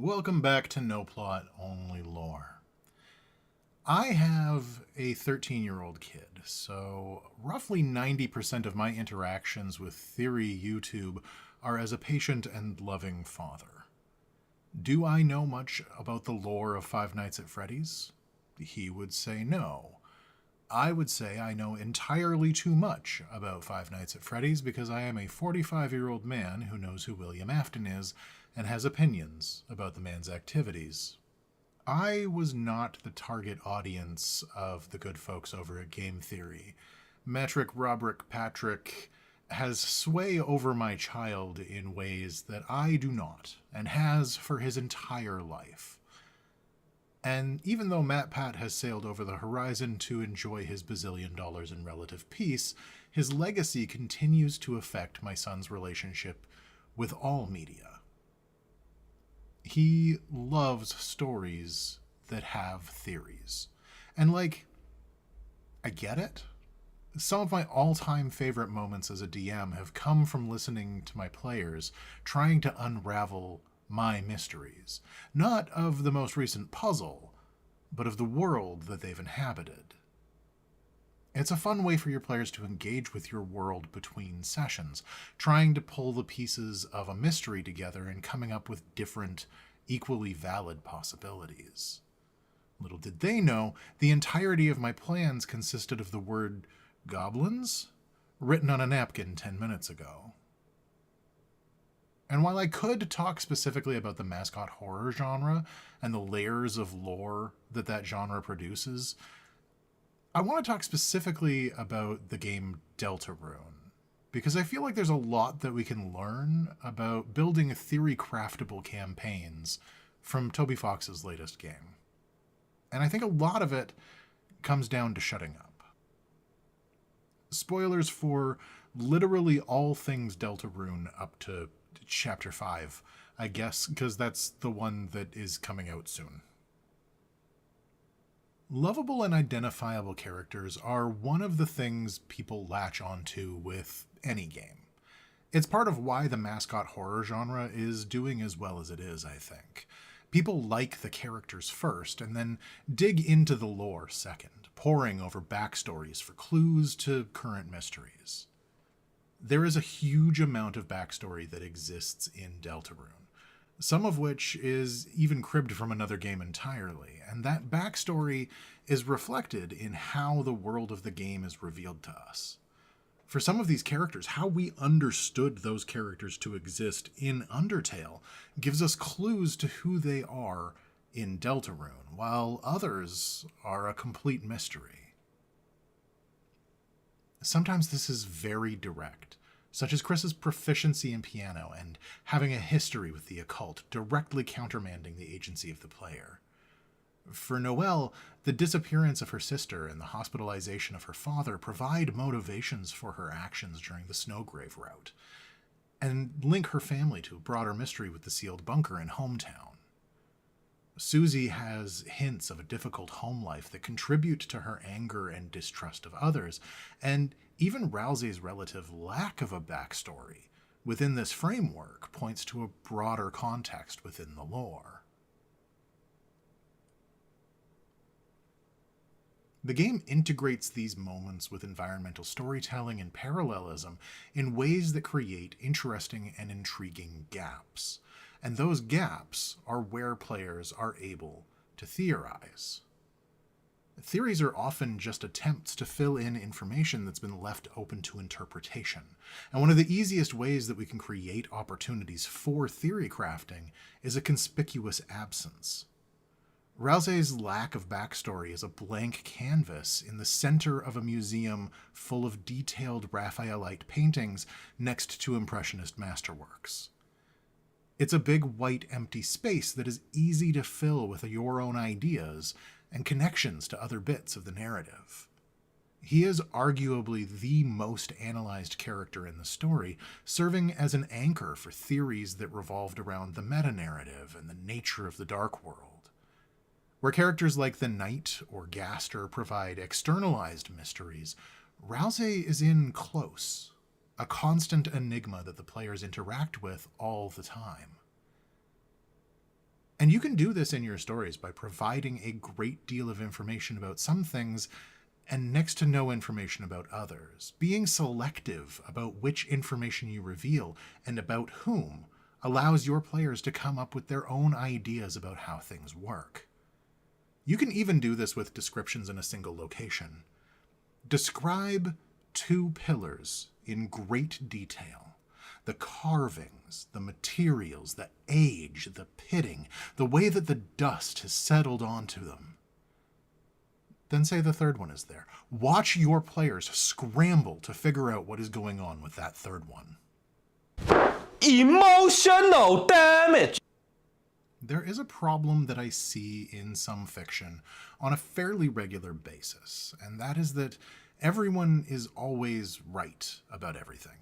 Welcome back to No Plot, Only Lore. I have a 13-year-old kid, so roughly 90% of my interactions with Theory YouTube are as a patient and loving father. Do I know much about the lore of Five Nights at Freddy's? He would say no. I would say I know entirely too much about Five Nights at Freddy's because I am a 45-year-old man who knows who William Afton is and has opinions about the man's activities. I was not the target audience of the good folks over at Game Theory. Metric Roderick Patrick has sway over my child in ways that I do not, and has for his entire life. And even though Matt Pat has sailed over the horizon to enjoy his bazillion dollars in relative peace, his legacy continues to affect my son's relationship with all media. He loves stories that have theories. And, I get it. Some of my all-time favorite moments as a DM have come from listening to my players trying to unravel my mysteries. Not of the most recent puzzle, but of the world that they've inhabited. It's a fun way for your players to engage with your world between sessions, trying to pull the pieces of a mystery together and coming up with different, equally valid possibilities. Little did they know, the entirety of my plans consisted of the word goblins written on a napkin 10 minutes ago. And while I could talk specifically about the mascot horror genre and the layers of lore that genre produces, I want to talk specifically about the game Deltarune, because I feel like there's a lot that we can learn about building Theory-Craftable campaigns from Toby Fox's latest game. And I think a lot of it comes down to shutting up. Spoilers for literally all things Deltarune up to Chapter 5, I guess, because that's the one that is coming out soon. Lovable and identifiable characters are one of the things people latch onto with any game. It's part of why the mascot horror genre is doing as well as it is, I think. People like the characters first, and then dig into the lore second, poring over backstories for clues to current mysteries. There is a huge amount of backstory that exists in Deltarune, some of which is even cribbed from another game entirely, and that backstory is reflected in how the world of the game is revealed to us. For some of these characters, how we understood those characters to exist in Undertale gives us clues to who they are in Deltarune, while others are a complete mystery. Sometimes this is very direct, such as Chris's proficiency in piano and having a history with the occult directly countermanding the agency of the player. For Noelle, the disappearance of her sister and the hospitalization of her father provide motivations for her actions during the Snowgrave route, and link her family to a broader mystery with the sealed bunker in Hometown. Susie has hints of a difficult home life that contribute to her anger and distrust of others, and even Ralsei's relative lack of a backstory within this framework points to a broader context within the lore. The game integrates these moments with environmental storytelling and parallelism in ways that create interesting and intriguing gaps. And those gaps are where players are able to theorize. Theories are often just attempts to fill in information that's been left open to interpretation. And one of the easiest ways that we can create opportunities for theory crafting is a conspicuous absence. Ralsei's lack of backstory is a blank canvas in the center of a museum full of detailed Raphaelite paintings next to Impressionist masterworks. It's a big white empty space that is easy to fill with your own ideas and connections to other bits of the narrative. He is arguably the most analyzed character in the story, serving as an anchor for theories that revolved around the meta-narrative and the nature of the Dark World. Where characters like the Knight or Gaster provide externalized mysteries, Ralsei is in close, a constant enigma that the players interact with all the time. And you can do this in your stories by providing a great deal of information about some things and next to no information about others. Being selective about which information you reveal and about whom allows your players to come up with their own ideas about how things work. You can even do this with descriptions in a single location. Describe 2 pillars in great detail. The carvings, the materials, the age, the pitting, the way that the dust has settled onto them. Then say the third one is there. Watch your players scramble to figure out what is going on with that third one. Emotional damage! There is a problem that I see in some fiction on a fairly regular basis, and that is that everyone is always right about everything.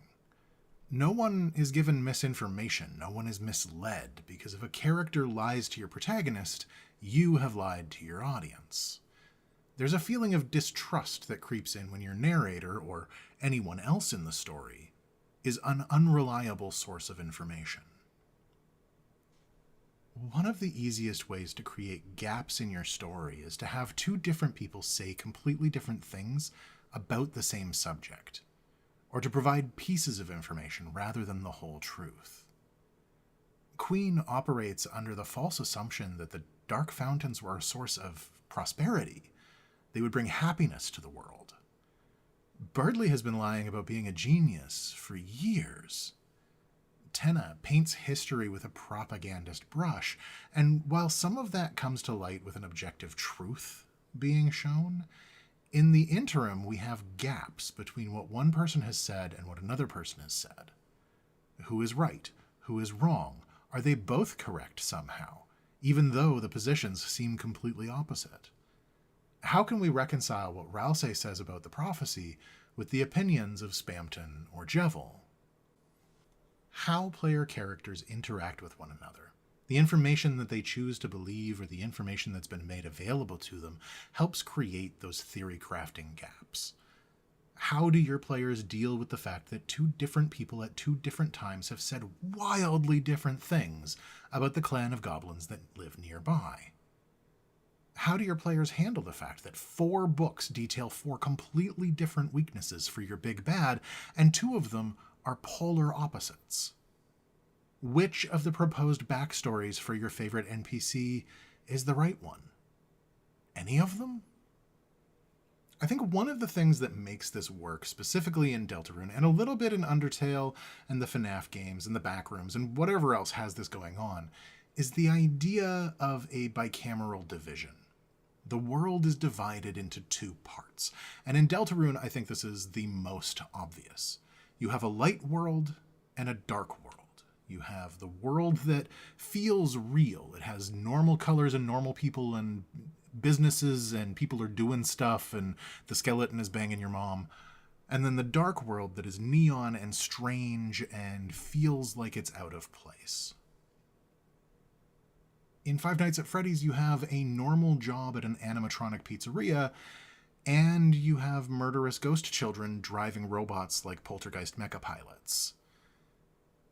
No one is given misinformation, no one is misled, because if a character lies to your protagonist, you have lied to your audience. There's a feeling of distrust that creeps in when your narrator, or anyone else in the story, is an unreliable source of information. One of the easiest ways to create gaps in your story is to have 2 different people say completely different things about the same subject, or to provide pieces of information rather than the whole truth. Queen operates under the false assumption that the Dark Fountains were a source of prosperity. They would bring happiness to the world. Birdley has been lying about being a genius for years. Tenna paints history with a propagandist brush, and while some of that comes to light with an objective truth being shown, in the interim we have gaps between what one person has said and what another person has said. Who is right? Who is wrong? Are they both correct somehow, even though the positions seem completely opposite? How can we reconcile what Ralsei says about the prophecy with the opinions of Spamton or Jevil? How player characters interact with one another, the information that they choose to believe or the information that's been made available to them helps create those theory crafting gaps. How do your players deal with the fact that 2 different people at 2 different times have said wildly different things about the clan of goblins that live nearby? How do your players handle the fact that 4 books detail 4 completely different weaknesses for your big bad, and 2 of them are polar opposites? Which of the proposed backstories for your favorite NPC is the right one? Any of them? I think one of the things that makes this work, specifically in Deltarune, and a little bit in Undertale and the FNAF games and the Backrooms and whatever else has this going on, is the idea of a bicameral division. The world is divided into 2 parts, and in Deltarune I think this is the most obvious. You have a light world and a dark world. You have the world that feels real. It has normal colors and normal people and businesses and people are doing stuff and the skeleton is banging your mom. And then the dark world that is neon and strange and feels like it's out of place. In Five Nights at Freddy's, you have a normal job at an animatronic pizzeria, and you have murderous ghost children driving robots like poltergeist mecha pilots.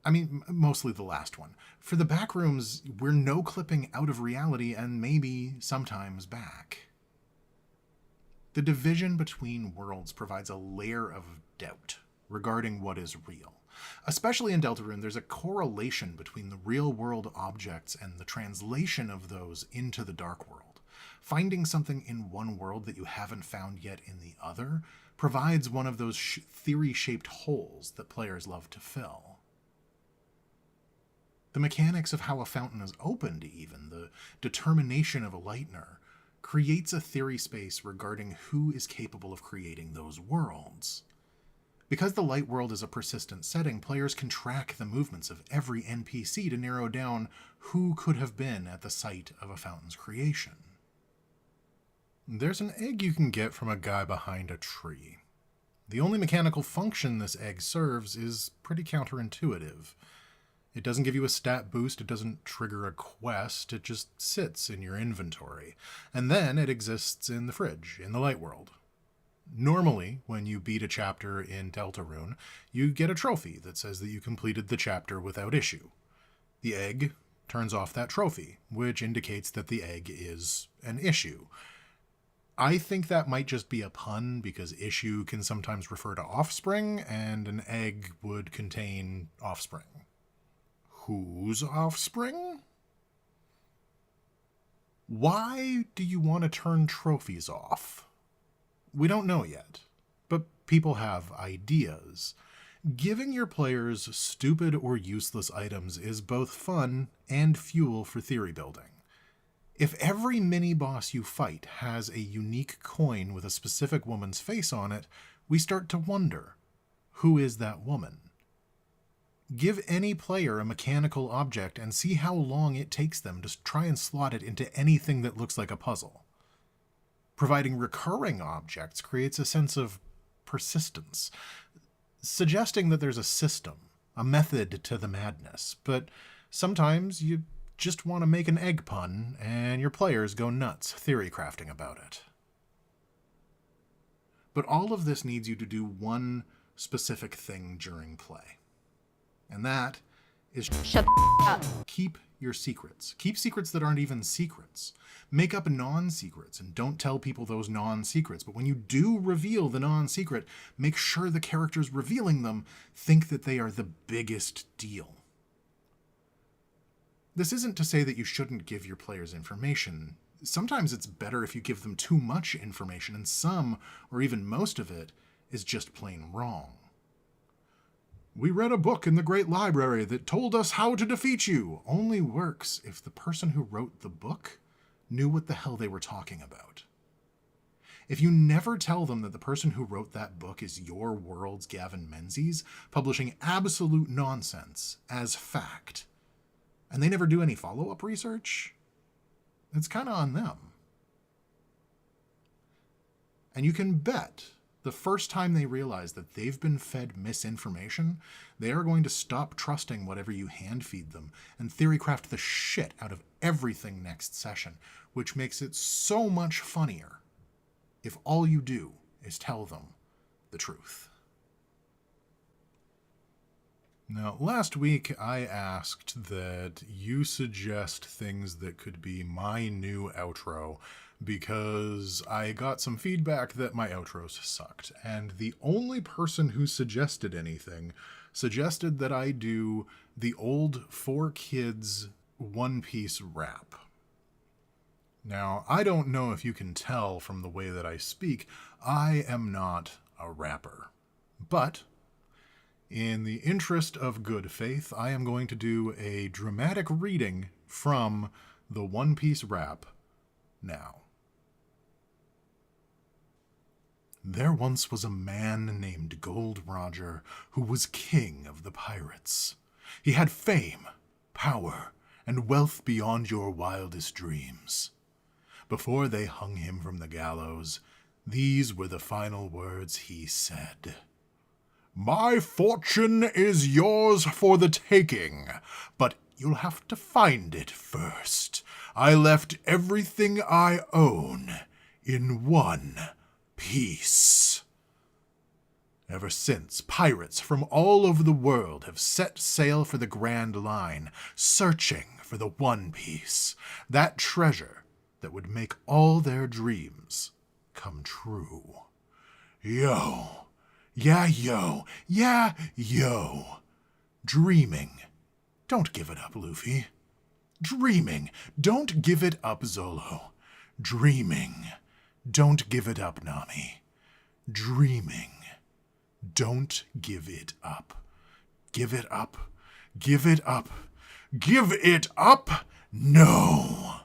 I mean, mostly the last one. For the Backrooms, we're no-clipping out of reality and maybe sometimes back. The division between worlds provides a layer of doubt regarding what is real. Especially in Deltarune, there's a correlation between the real-world objects and the translation of those into the dark world. Finding something in one world that you haven't found yet in the other provides one of those theory-shaped holes that players love to fill. The mechanics of how a fountain is opened, even, the determination of a lightener, creates a theory space regarding who is capable of creating those worlds. Because the light world is a persistent setting, players can track the movements of every NPC to narrow down who could have been at the site of a fountain's creation. There's an egg you can get from a guy behind a tree. The only mechanical function this egg serves is pretty counterintuitive. It doesn't give you a stat boost, it doesn't trigger a quest, it just sits in your inventory. And then it exists in the fridge, in the light world. Normally, when you beat a chapter in Deltarune, you get a trophy that says that you completed the chapter without issue. The egg turns off that trophy, which indicates that the egg is an issue. I think that might just be a pun because issue can sometimes refer to offspring, and an egg would contain offspring. Whose offspring? Why do you want to turn trophies off? We don't know yet, but people have ideas. Giving your players stupid or useless items is both fun and fuel for theory building. If every mini-boss you fight has a unique coin with a specific woman's face on it, we start to wonder, who is that woman? Give any player a mechanical object and see how long it takes them to try and slot it into anything that looks like a puzzle. Providing recurring objects creates a sense of persistence, suggesting that there's a system, a method to the madness, but sometimes you just want to make an egg pun and your players go nuts theory crafting about it. But all of this needs you to do one specific thing during play. And that is Shut the up. keep your secrets. Keep secrets that aren't even secrets. Make up non-secrets and don't tell people those non-secrets. But when you do reveal the non-secret, make sure the characters revealing them think that they are the biggest deal. This isn't to say that you shouldn't give your players information. Sometimes it's better if you give them too much information, and some, or even most of it, is just plain wrong. We read a book in the Great Library that told us how to defeat you. Only works if the person who wrote the book knew what the hell they were talking about. If you never tell them that the person who wrote that book is your world's Gavin Menzies, publishing absolute nonsense as fact, and they never do any follow-up research, it's kind of on them. And you can bet the first time they realize that they've been fed misinformation, they are going to stop trusting whatever you hand-feed them and theory-craft the shit out of everything next session, which makes it so much funnier if all you do is tell them the truth. Now, last week I asked that you suggest things that could be my new outro because I got some feedback that my outros sucked, and the only person who suggested anything suggested that I do the old 4Kids One Piece rap. Now, I don't know if you can tell from the way that I speak, I am not a rapper, but in the interest of good faith, I am going to do a dramatic reading from the One Piece rap now. There once was a man named Gold Roger who was king of the pirates. He had fame, power, and wealth beyond your wildest dreams. Before they hung him from the gallows, these were the final words he said. "My fortune is yours for the taking, but you'll have to find it first. I left everything I own in one piece." Ever since, pirates from all over the world have set sail for the Grand Line, searching for the One Piece, that treasure that would make all their dreams come true. Yo. Yeah, yo. Dreaming. Don't give it up, Luffy. Dreaming. Don't give it up, Zolo. Dreaming. Don't give it up, Nami. Dreaming. Don't give it up. Give it up. Give it up. Give it up? No.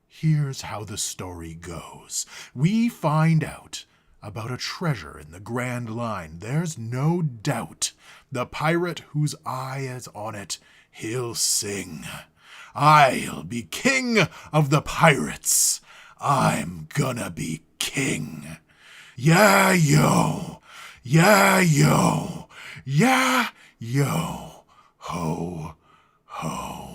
Here's how the story goes. We find out about a treasure in the Grand Line. There's no doubt. The pirate whose eye is on it, he'll sing. I'll be king of the pirates. I'm gonna be king. Yeah, yo. Yeah, yo. Yeah, yo. Ho, ho.